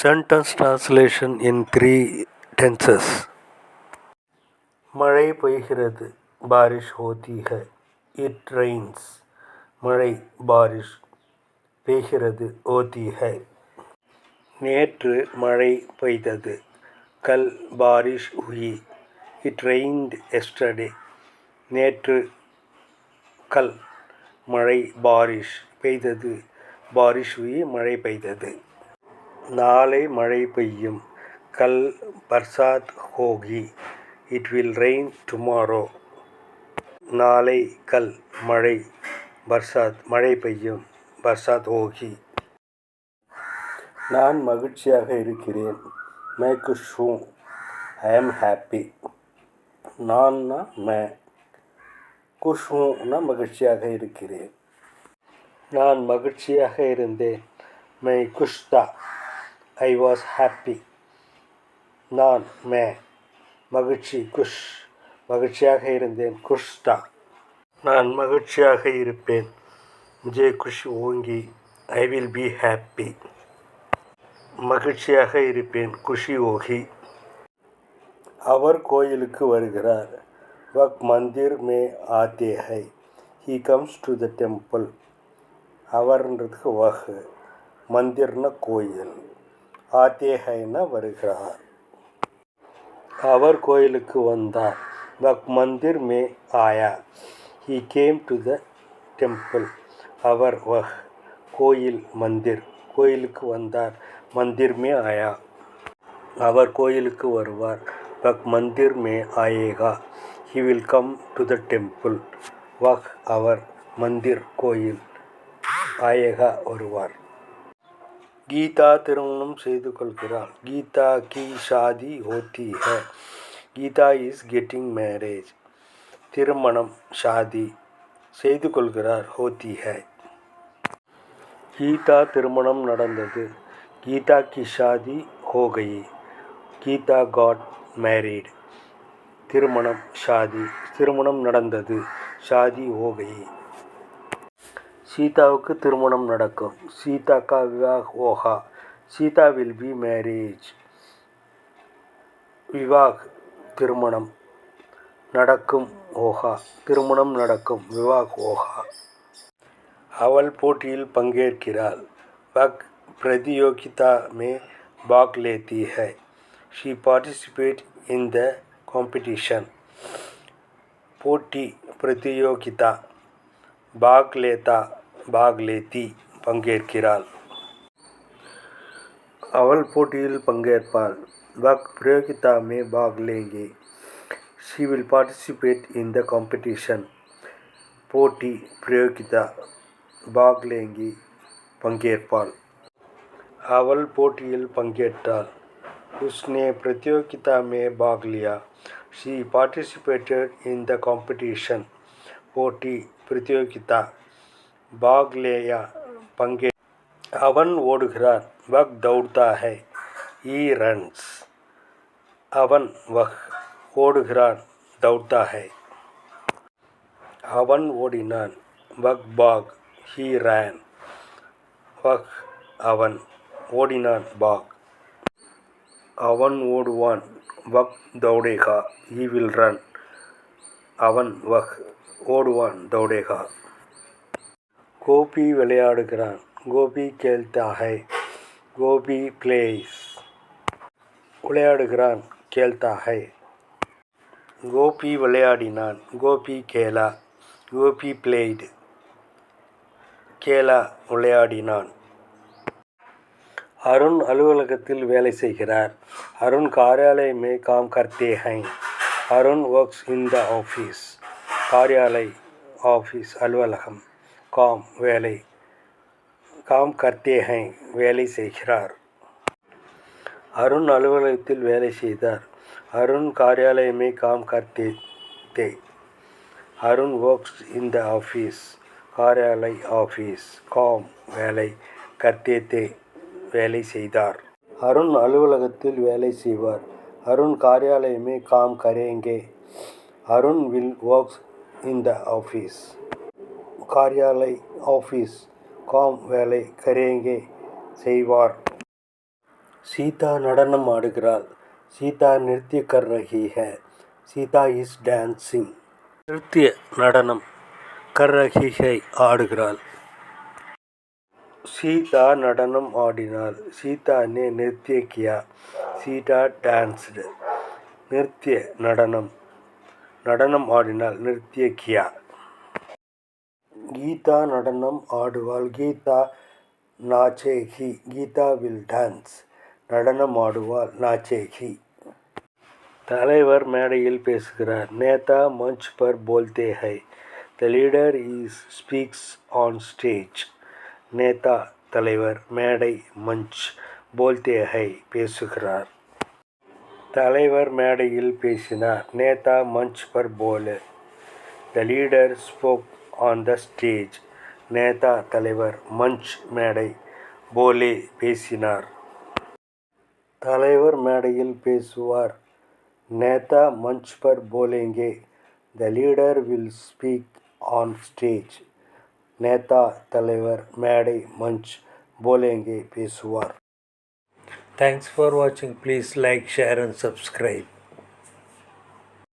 Sentence translation in 3 tenses. மழை பெய்கிறது, बारिश होती है. It rains. மழை बारिश பெய்கிறது होती है. நேற்று மழை பெய்தது, कल बारिश हुई. It rained yesterday. நேற்று कल மழை बारिश பெய்தது, बारिश हुई மழை பெய்தது. நாளை மழை பெய்யும், कल बरसात होगी. It will rain tomorrow. நாளை कल மழை बरसात மழை பெய்யும், बरसात होगी. நான் மகிழ்ச்சியாக இருக்கிறேன், मैं खुश हूँ. I am happy. நான்னா मैं, खुश हूँனா மகிழ்ச்சியாக இருக்கிறேன். நான் மகிழ்ச்சியாக இருந்தேன், मैं खुश था. I was happy. நான் मैं மகிழ்ச்சி खुश மகிழ்ச்சியாக இருந்தேன், खुश था. நான் மகிழ்ச்சியாக இருப்பேன், मुझे खुशी होगी. I will be happy. மகிழ்ச்சியாக இருப்பேன், खुशी होगी. அவர் கோயிலுக்கு வருகிறார், वह मंदिर में आते हैं. He comes to the temple. அவர்ன்றதுக்கு वह, मंदिरना கோயில், आते हैं வருகிறார். அவர் கோயிலுக்கு வந்தார், वह मंदिर में आया. He came to the temple. அவர் वह கோயில் मंदिर கோயிலுக்கு வந்தார், मंदिर में आया. அவர் கோயிலுக்கு வருவார், वह मंदिर में आएगा. He will come to the temple. वह அவர் मंदिर கோயில், आएगा வருவார். கீதா திருமணம் செய்து கொள்கிறாள், கீதா की शादी होती है. Geetha is getting married. திருமணம் शादी செய்து கொள்கிறார், होती है. கீதா திருமணம் நடந்தது, கீதா की शादी हो गई. Geetha got married. திருமணம் शादी திருமணம் நடந்தது, शादी हो गई. சீதாவுக்கு திருமணம் நடக்கும், சீதா का विवाह होगा. Sita will be married. विवाह திருமணம், நடக்கும் होगा திருமணம் நடக்கும், विवाह होगा. அவள் போட்டியில் பங்கேற்கிறாள், वह प्रतियोगिता में भाग लेती है. She participates in the competition. போட்டி प्रतियोगिता, भाग लेता भाग लेती பங்கேற்கிறாள். அவள் போட்டியில் பங்கேற்பாள், वह प्रतियोगिता में भाग लेंगे. She will participate in the competition. போட்டி प्रतियोगिता, भाग लेंगी பங்கேற்பாள். அவள் போட்டியில் பங்கேற்றாள், उसने प्रतियोगिता में भाग लिया. She participated in the competition. போட்டி प्रतियोगिता, भाग लिया பங்கே. அவன் ஓடுகிறான், वह दौड़ता है. He runs. அவன் वह ஓடுகிறான், दौड़ता है. அவன் ஓடினான், वह भाग. He ran. वह அவன் ஓடினான், भाग. அவன் ஓடுவான், वह दौड़ेगा. He will run. அவன் वह ஓடுவான், दौड़ेगा. கோபி விளையாடுகிறான், கோபி खेलता है. கோபி plays. விளையாடுகிறான், खेलता है. கோபி விளையாடினான், கோபி खेला. கோபி played. खेला விளையாடினான். அருண் அலுவலகத்தில் வேலை செய்கிறார், அருண் कार्यालय में काम करते हैं. Arun works in the office. कार्यालय office அலுவலகம், काम வேலை, काम करते हैं வேலை செய்கிறார். அருண் அலுவலகத்தில் வேலை செய்தார், அருண் कार्यालय में काम करते थे. Arun works in the office. कार्यालय office, काम வேலை, करते थे வேலை செய்தார். அருண் அலுவலகத்தில் வேலை செய்வார், அருண் कार्यालय में काम करेंगे. Arun will work in the office. कार्यालय office, काम வேலை, करेंगे செய்வார். சீதா நடனம் ஆடுகிறாள். சீதா நிறுத்திய கர் ரஹி ஹை. Sita is dancing. நிறுத்திய நடனம். கர் ரஹி ஹை ஆடுகிறாள். சீதா நடனம் ஆடினாள். சீதா ने नृत्य किया. சீதா டான்ஸ்டு. நிறுத்திய நடனம். நடனம் ஆடினாள். நிறுத்திய கியா. கீதா நடனம் ஆடுவாள். கீதா நாச்சேகி. Gita will dance. நடனம் ஆடுவாள். நாச்சேகி. தலைவர் மேடையில் பேசுகிறார். நேதா மஞ்ச் பர் போல்தே ஹை. The leader speaks on stage. நேதா தலைவர், மேடை மஞ்ச், போல்தே ஹை பேசுகிறார். தலைவர் மேடையில் பேசினார். நேதா மஞ்ச் பர் போலே. The leader spoke on the stage. நேதா தலைவர், மஞ்ச் மேடை, போலே பேசினார். தலைவர் மேடையில் பேசுவார். நேதா மஞ்ச் பர் போலேங்கே. The leader will speak on stage. நேதா தலைவர், மேடை மஞ்ச், போலேங்கே பேசுவார். Thanks for watching. Please like, share and subscribe.